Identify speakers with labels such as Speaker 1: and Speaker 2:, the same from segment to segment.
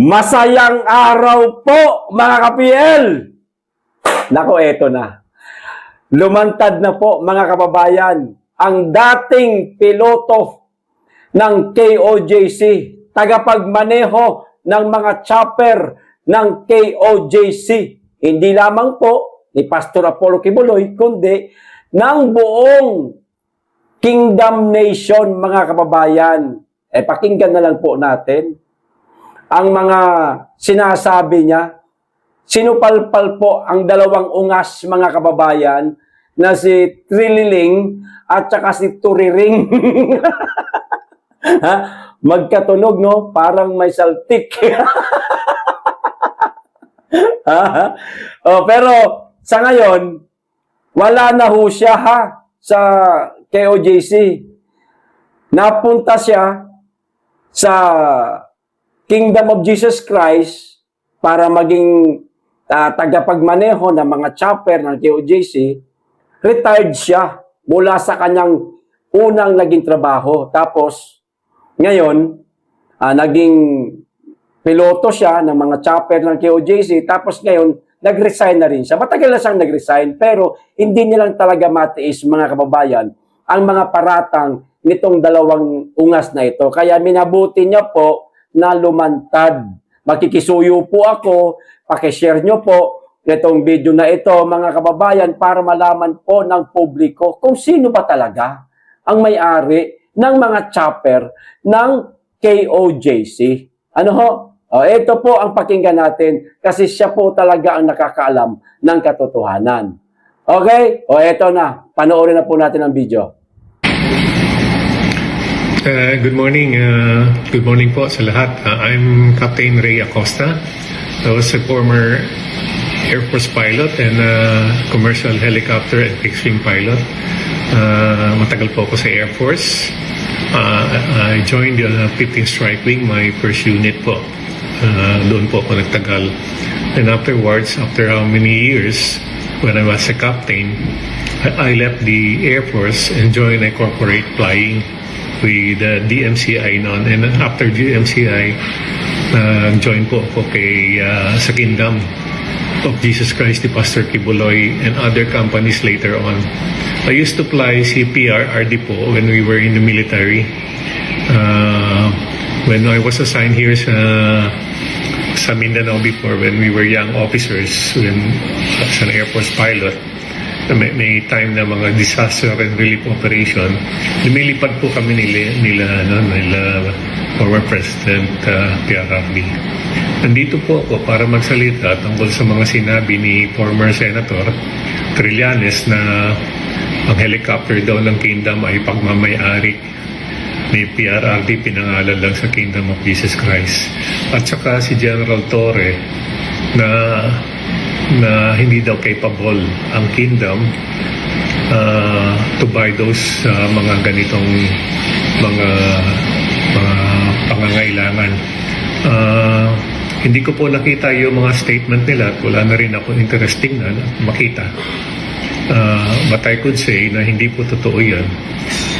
Speaker 1: Masayang araw po, mga ka-PL! Nako, eto na. Lumantad na po, mga kababayan, ang dating piloto ng KOJC, tagapagmaneho ng mga chopper ng KOJC. Hindi lamang po ni Pastor Apollo Kibuloy, kundi ng buong Kingdom Nation, mga kababayan. Pakinggan na lang po natin ang mga sinasabi niya. Sinupalpal po ang dalawang ungas, mga kababayan, na si Trililing at saka si Turiring. Magkatunog, no? Parang may saltik. Pero sa ngayon, wala na ho siya sa KOJC. Napunta siya sa Kingdom of Jesus Christ para maging tagapagmaneho ng mga chopper ng KOJC. Retired siya mula sa kanyang unang naging trabaho. Tapos, ngayon, naging piloto siya ng mga chopper ng KOJC. Tapos ngayon, nag-resign na rin siya. Matagal na siyang nag-resign, pero hindi niya lang talaga matiis, mga kababayan, ang mga paratang nitong dalawang ungas na ito. Kaya minabuti niya po na lumantad. Makikisuyo po ako, pakishare nyo po itong video na ito, mga kababayan, para malaman po ng publiko kung sino ba talaga ang may-ari ng mga chopper ng KOJC. Ano ho? Ito po ang pakinggan natin kasi siya po talaga ang nakakaalam ng katotohanan. Okay? Ito na. Panoorin na po natin ang video.
Speaker 2: Good morning. Good morning po sa lahat. I'm Captain Ray Acosta. I was a former Air Force pilot and commercial helicopter and fixed-wing pilot. Matagal po ako sa Air Force. I joined the 15th Strike Wing, my first unit po. Doon po ako nagtagal. And afterwards, after how many years, when I was a captain, I left the Air Force and joined a corporate flying with DMCI noon. And after DMCI, join po ako sa Kingdom of Jesus Christ, the Pastor Kibuloy, and other companies later on. I used to fly CPRRD po when we were in the military. When I was assigned here sa Mindanao before, when we were young officers, as an Air Force pilot, may time na mga disaster and relief operation, lumilipad po kami nila former President PRRD. Nandito po ako para magsalita tungkol sa mga sinabi ni former Senator Trillanes na ang helicopter daw ng Kingdom ay pagmamayari ni PRRD, pinangalan lang sa Kingdom of Jesus Christ. At saka si General Torre na hindi daw capable ang Kingdom to buy those mga ganitong mga pangangailangan. Hindi ko po nakita yung mga statement nila at wala na rin ako interesting na makita. But I could say na hindi po totoo yan.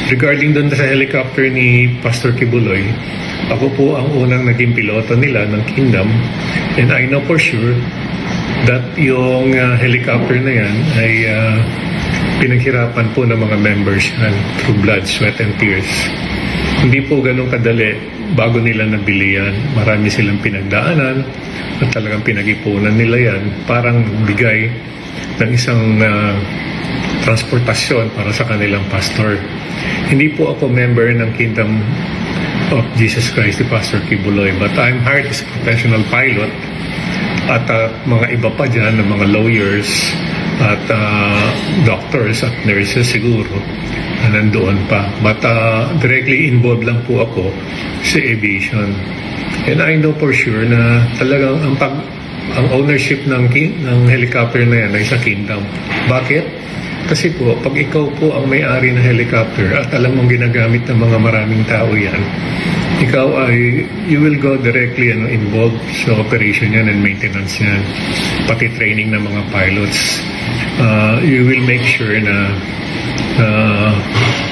Speaker 2: Regarding doon sa helicopter ni Pastor Kibuloy, ako po ang unang naging piloto nila ng Kingdom, and I know for sure that yung helicopter na yan ay pinaghirapan po ng mga members yan through blood, sweat, and tears. Hindi po ganun kadali bago nila nabili yan. Marami silang pinagdaanan at talagang pinag-ipunan nila yan. Parang bigay ng isang transportasyon para sa kanilang pastor. Hindi po ako member ng Kingdom of Jesus Christ, the Pastor Kibuloy, but I'm hired as a professional pilot at mga iba pa dyan, ng mga lawyers at doctors at nurses siguro na nandoon pa. But directly involved lang po ako sa aviation. And I know for sure na talagang ang ownership ng helicopter na yan ay sa Kingdom. Bakit? Kasi po, pag ikaw po ang may-ari ng helicopter at alam mong ginagamit ng mga maraming tao yan, ikaw ay, you will go directly involved sa operation yan and maintenance yan, pati training ng mga pilots. You will make sure na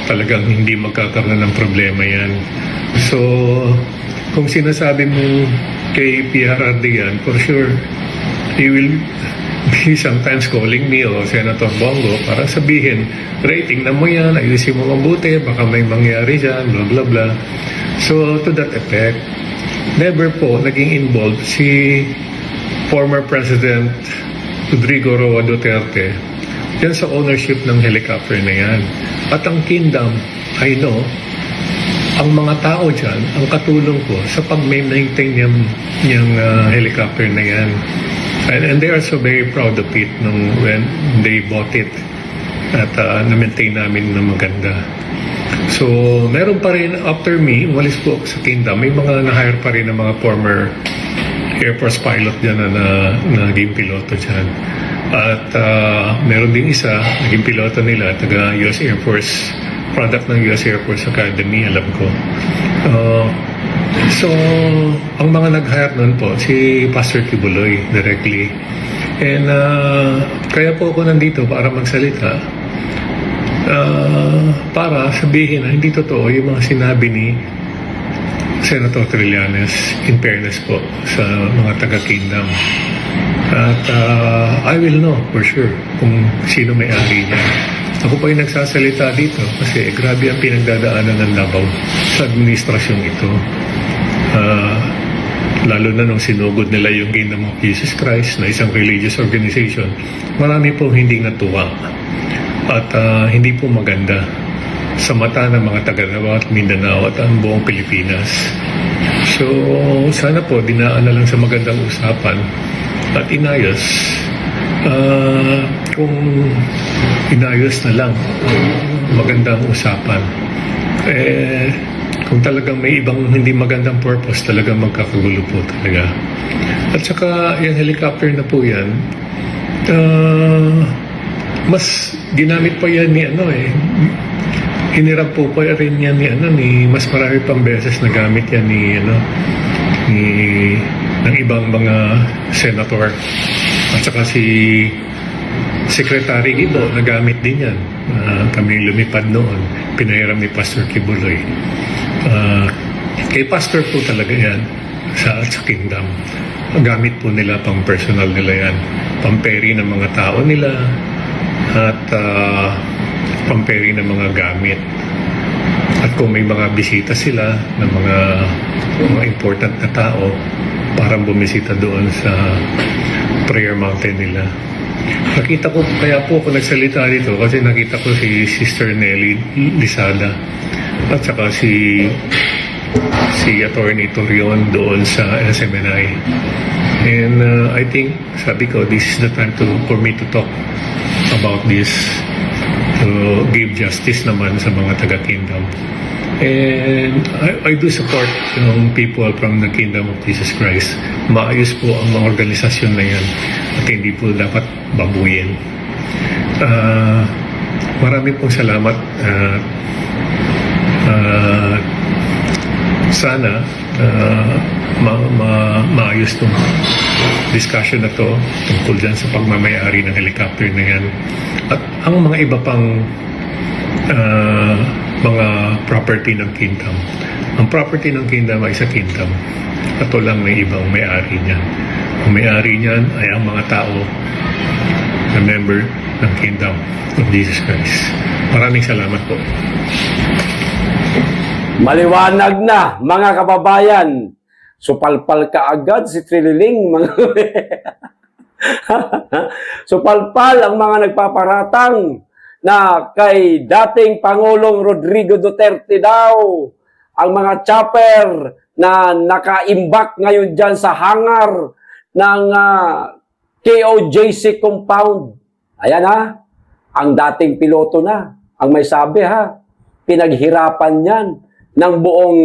Speaker 2: talagang hindi magkakaroon ng problema yan. So, kung sinasabi mo kay PRRD yan, for sure, he will be sometimes calling me o Senator Bongo para sabihin, rating na mo yan, ayusin mo mabuti, baka may mangyari dyan, blah blah blah. So, to that effect, never po naging involved si former President Rodrigo Roa Duterte yan sa ownership ng helicopter na yan. At ang Kingdom, I know, ang mga tao dyan, ang katulong ko sa pag-maintain niyang helicopter na yan. And they are so very proud of it when they bought it at na-maintain namin na maganda. So, meron pa rin, after me, umalis po ako sa Kingdom, may mga na-hire pa rin ng mga former Air Force pilot dyan na naging piloto dyan. At meron din isa, naging piloto nila, taga US Air Force, product ng US Air Force Academy, alam ko. So, ang mga nag-hire nun po, si Pastor Kibuloy directly. And kaya po ako nandito para magsalita. Para sabihin na hindi totoo yung mga sinabi ni Senator Trillanes, in fairness po sa mga taga-Kingdom. At I will know for sure kung sino may-ari niya. Ako pa yung nagsasalita dito kasi grabe ang pinagdadaanan ng Davao sa administrasyong ito. Lalo na nung sinugod nila yung Kingdom of Jesus Christ na isang religious organization, marami pong hindi natuwa at hindi po maganda sa mata ng mga taga-Davao at Mindanao at ang buong Pilipinas. So, sana po dinaan na lang sa magandang usapan at inayos. Kung inayos na lang magandang usapan, kung talagang may ibang hindi magandang purpose, talagang magkakagulo po talaga. At saka, yung helicopter na po yan, mas ginamit pa yan ni hinirap po pa rin yan ni mas marami pang beses na gamit yan ng ibang mga senator. At saka si Secretary Ibo, nagamit din yan. Kami lumipad noon, pinahiram ni Pastor Kibuloy. Kay Pastor po talaga yan sa Kingdom. Gamit po nila pang personal nila yan. Pamperi ng mga tao nila at pamperi ng mga gamit. At kung may mga bisita sila ng mga important na tao, parang bumisita doon sa prayer mountain nila. Nakita ko, kaya po ako nagsalita dito kasi nakita ko si Sister Nelly Lisada at saka si Attorney Torion doon sa SMNI. And I think, sabi ko, this is the time for me to talk about this, to give justice naman sa mga taga-Kingdom. And I do support yung people from the Kingdom of Jesus Christ. Maayos po ang mga organisasyon na yan at hindi po dapat babuyin. Marami pong salamat. Sana maayos itong discussion na to tungkol dyan sa pagmamayari ng helicopter na yan. At ang mga iba pang mga property ng Kingdom. Ang property ng Kingdom ay sa Kingdom. At walang may ibang may-ari niyan. Ang may-ari niyan ay ang mga tao na member ng Kingdom of Jesus Christ. Maraming salamat po.
Speaker 1: Maliwanag na, mga kababayan. Supalpal ka agad si Trililing. Supalpal ang mga nagpaparatang na kay dating Pangulong Rodrigo Duterte daw ang mga chopper na nakaimbak ngayon dyan sa hangar ng KOJC compound. Ayan ang dating piloto na, ang may sabi pinaghirapan yan ng buong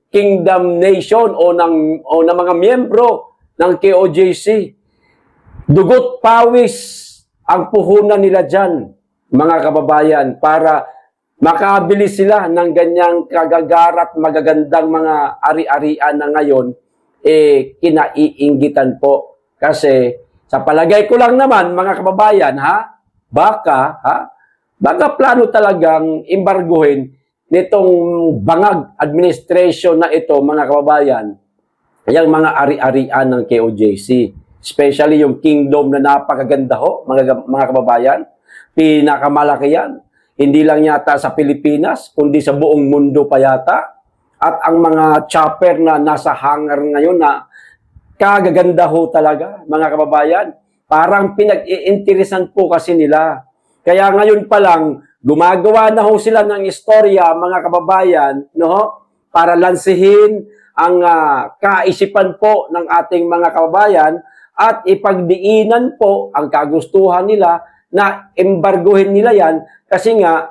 Speaker 1: Kingdom Nation o ng mga miyembro ng KOJC. Dugot pawis ang puhunan nila dyan, mga kababayan, para makabili sila ng ganyang kagagarat, magagandang mga ari-arian na ngayon, kinaiinggitan po. Kasi sa palagay ko lang naman, mga kababayan, baka plano talagang embarguhin nitong bangag administration na ito, mga kababayan, yung mga ari-arian ng KOJC. Especially yung kingdom na napakaganda ho, mga kababayan. Pinakamalaki yan. Hindi lang yata sa Pilipinas, kundi sa buong mundo pa yata. At ang mga chopper na nasa hangar ngayon na kagaganda ho talaga, mga kababayan. Parang pinag-iinteresan po kasi nila. Kaya ngayon pa lang, gumagawa na ho sila ng istorya, mga kababayan, no? Para lansihin ang kaisipan po ng ating mga kababayan at ipagdiinan po ang kagustuhan nila na embargohin nila yan kasi nga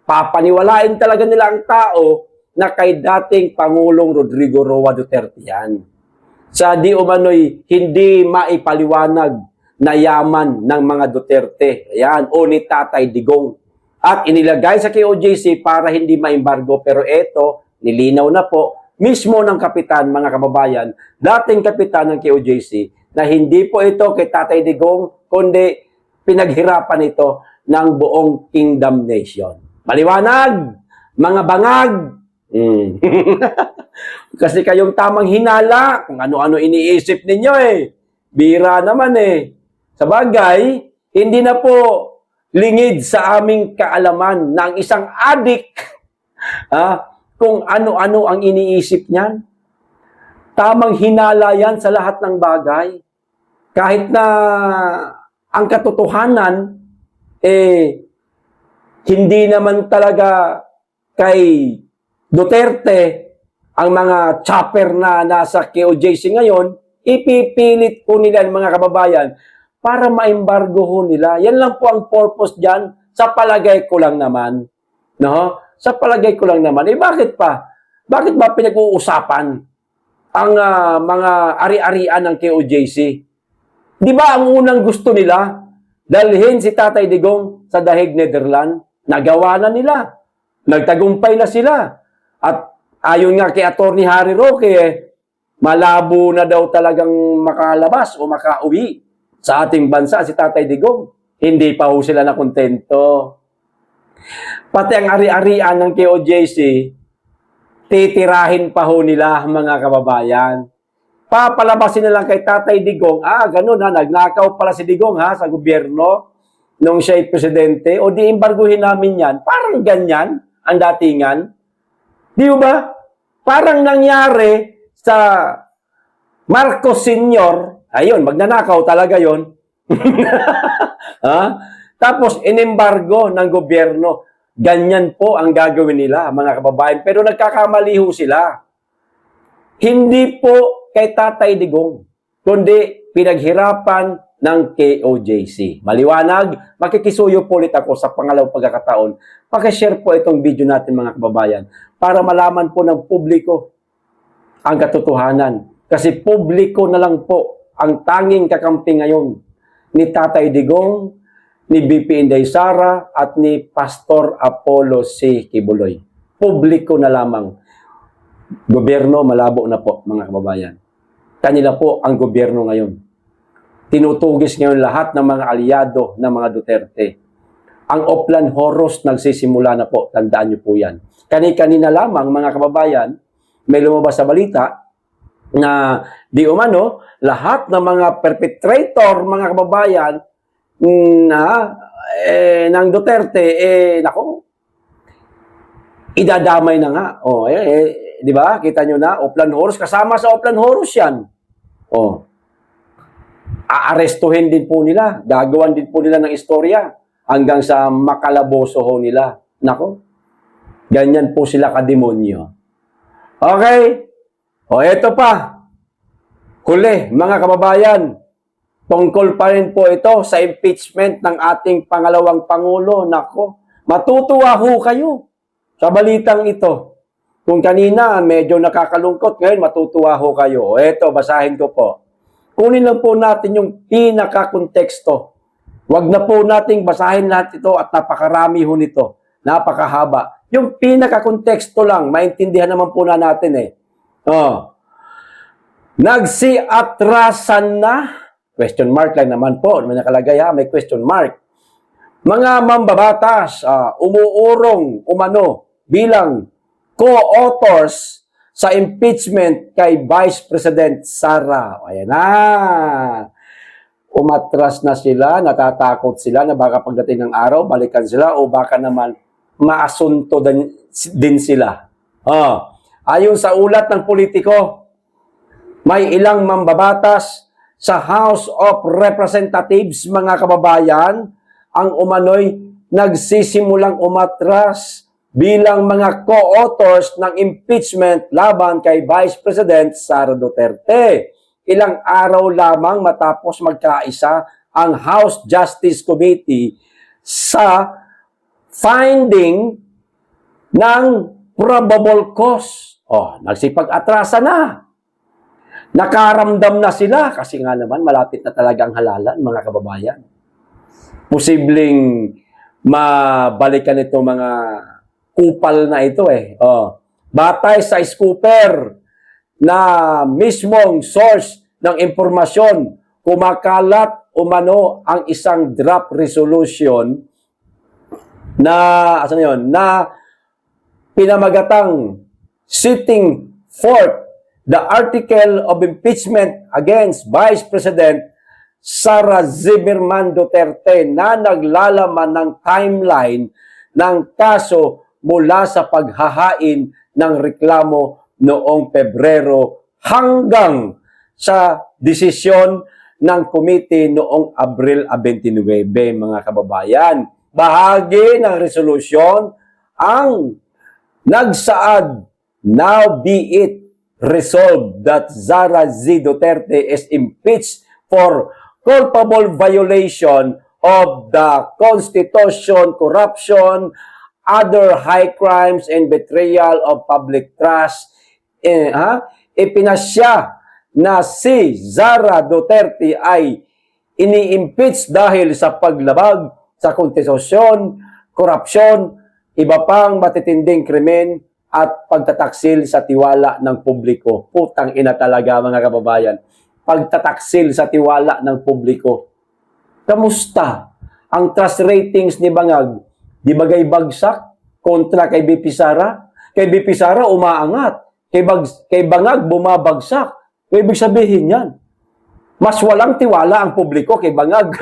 Speaker 1: papaniwalain talaga nila ang tao na kay dating Pangulong Rodrigo Roa Duterte yan. Sa di umano'y hindi maipaliwanag na yaman ng mga Duterte. Ayan, o ni Tatay Digong. At inilagay sa KOJC para hindi maembargo. Pero eto, nilinaw na po, mismo ng kapitan, mga kababayan, dating kapitan ng KOJC, na hindi po ito kay Tatay Digong, kundi pinaghirapan ito ng buong Kingdom Nation. Maliwanag, mga bangag. Kasi kayong tamang hinala, kung ano-ano iniisip ninyo eh. Bira naman eh. Sa bagay, hindi na po lingid sa aming kaalaman ng isang adik kung ano-ano ang iniisip niyan. Tamang hinala yan sa lahat ng bagay. Kahit na ang katotohanan, hindi naman talaga kay Duterte ang mga chopper na nasa KOJC ngayon, ipipilit po nila mga kababayan para ma-embargo ho nila. Yan lang po ang purpose dyan. Sa palagay ko lang naman. No? Sa palagay ko lang naman. Bakit pa? Bakit ba pinag-uusapan ang mga ari-arian ng KOJC? Di ba ang unang gusto nila? Dalhin si Tatay Digong sa Dahig, Netherlands. Nagawa na nila. Nagtagumpay na sila. At ayon nga kay Atty. Harry Roque, malabo na daw talagang makalabas o makauwi sa ating bansa si Tatay Digong. Hindi pa ho sila nakontento. Pati ang ari-arian ng KOJC, titirahin pa ho nila mga kababayan. Papalabasin na lang kay Tatay Digong, ganun nagnakaw pala si Digong sa gobyerno nung siya'y presidente, o di embarguhin namin yan. Parang ganyan ang datingan. Di ba? Parang nangyari sa Marcos Sr., ayun, magnanakaw talaga yon. Tapos, inembargo ng gobyerno. Ganyan po ang gagawin nila, mga kababayan. Pero nagkakamali ho sila. Hindi po kay Tatay Digong, kundi pinaghirapan ng KOJC. Maliwanag, makikisuyo po ulit ako sa pangalawang pagkakataon. Pakishare po itong video natin mga kababayan para malaman po ng publiko ang katotohanan. Kasi publiko na lang po ang tanging kakampi ngayon ni Tatay Digong, ni BP Inday Sara at ni Pastor Apollo C. Kibuloy. Publiko na lamang. Gobyerno malabo na po mga kababayan. Kanila po ang gobyerno ngayon. Tinutugis ngayon lahat ng mga aliado ng mga Duterte. Ang Oplan Horus nagsisimula na po. Tandaan niyo po yan. Kani-kanina lamang, mga kababayan, may lumabas sa balita na di umano, lahat ng mga perpetrator, mga kababayan, ng Duterte, nako, idadamay na nga. Di ba? Kita nyo na, Oplan Horus. Kasama sa Oplan Horus yan. Aarestuhin din po nila. Gagawan din po nila ng istorya hanggang sa makalaboso ho nila. Nako, ganyan po sila kademonyo. Okay? Ito pa. Huli, mga kababayan, tungkol pa rin po ito sa impeachment ng ating pangalawang Pangulo. Nako, matutuwa ho kayo sa balitang ito. Kung kanina medyo nakakalungkot, ngayon matutuwa ho kayo. Ito, basahin ko po. Kunin lang po natin yung pinaka-konteksto. Huwag na po nating basahin lahat ito at napakarami ho nito. Napakahaba. Yung pinaka-konteksto lang, maintindihan naman po na natin eh. Nagsiatrasan na, question mark lang naman po, may nakalagay may question mark. Mga mambabatas, umuurong, umano, bilang co-authors sa impeachment kay Vice President Sara. Ayan na. Umatras na sila, natatakot sila na baka pagdating ng araw, balikan sila o baka naman maasunto din sila. Ayon sa ulat ng politiko, may ilang mambabatas sa House of Representatives, mga kababayan, ang umano'y nagsisimulang umatras bilang mga co-authors ng impeachment laban kay Vice President Sara Duterte. Ilang araw lamang matapos magkaisa ang House Justice Committee sa finding ng probable cause. Nagsipag-atrasa na. Nakaramdam na sila kasi nga naman malapit na talaga ang halalan, mga kababayan. Posibleng mabalikan ito mga kupal na ito Batay sa scooper na mismong source ng impormasyon, kumakalat umano ang isang draft resolution na pinamagatang setting forth the article of impeachment against Vice President Sara Zimmerman Duterte na naglalaman ng timeline ng kaso mula sa paghahain ng reklamo noong Pebrero hanggang sa desisyon ng komite noong Abril 29, mga kababayan. Bahagi ng resolusyon ang nagsaad, now be it resolved that Sara Z. Duterte is impeached for culpable violation of the Constitution, corruption, other high crimes, and betrayal of public trust. Ipinasya na si Sara Duterte ay ini-impeach dahil sa paglabag sa konstitusyon, korupsyon, iba pang matitinding krimen at pagtataksil sa tiwala ng publiko. Putang ina talaga, mga kababayan. Pagtataksil sa tiwala ng publiko. Kamusta ang trust ratings ni Bangag? Di bagay bagsak kontra kay BP Sara? Kay BP Sara umaangat. Kay Bangag bumabagsak. Ibig sabihin yan, mas walang tiwala ang publiko kay Bangag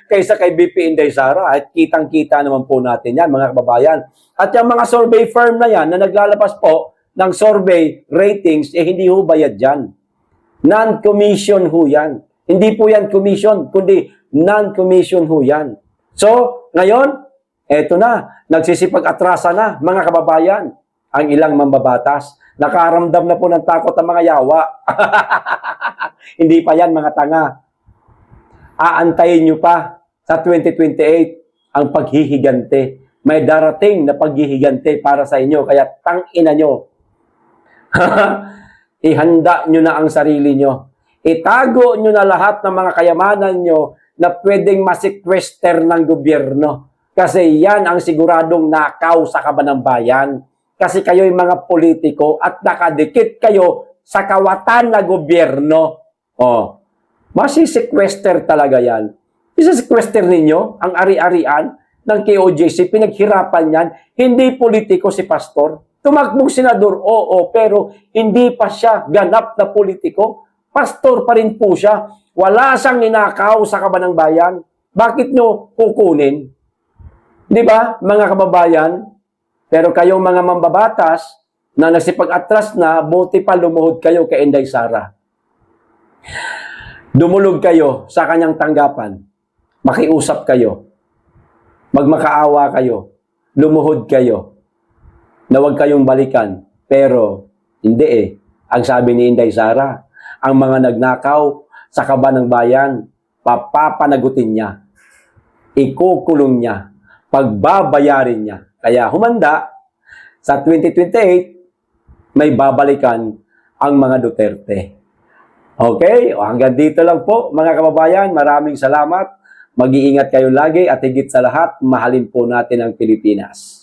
Speaker 1: kaysa kay BP Inday Sara. At kitang-kita naman po natin yan, mga kababayan. At yung mga survey firm na yan na naglalabas po ng survey ratings, hindi ho bayad dyan. Non-commission ho yan. Hindi po yan commission, kundi non-commission ho yan. So, ngayon, eto na, nagsisipag-atrasa na, mga kababayan, ang ilang mambabatas. Nakaramdam na po ng takot ang mga yawa. Hindi pa yan, mga tanga. Aantayin nyo pa sa 2028 ang paghihigante. May darating na paghihigante para sa inyo, kaya tangina nyo. Ihanda nyo na ang sarili nyo. Itago nyo na lahat ng mga kayamanan nyo na pwedeng masequester ng gobyerno. Kasi yan ang siguradong nakaw sa kaban ng bayan. Kasi kayo'y mga politiko at nakadikit kayo sa kawatan na gobyerno. Masisequester talaga yan. Isisequester ninyo ang ari-arian ng KOJC, pinaghirapan yan. Hindi politiko si pastor. Tumakbong senador, oo, pero hindi pa siya ganap na politiko. Pastor pa rin po siya. Wala siyang ninakaw sa kaban ng bayan. Bakit nyo kukunin? Di ba, mga kababayan? Pero kayong mga mambabatas na nagsipag-atras na, buti pa lumuhod kayo kay Inday Sara. Dumulog kayo sa kanyang tanggapan. Makiusap kayo. Magmakaawa kayo. Lumuhod kayo. Na huwag kayong balikan. Pero, hindi Ang sabi ni Inday Sara, ang mga nagnakaw sa kaban ng bayan, papapanagutin niya. Ikukulong niya. Pagbabayarin niya. Kaya humanda, sa 2028, may babalikan ang mga Duterte. Okay? Hanggang dito lang po, mga kababayan. Maraming salamat. Mag-iingat kayo lagi at higit sa lahat, mahalin po natin ang Pilipinas.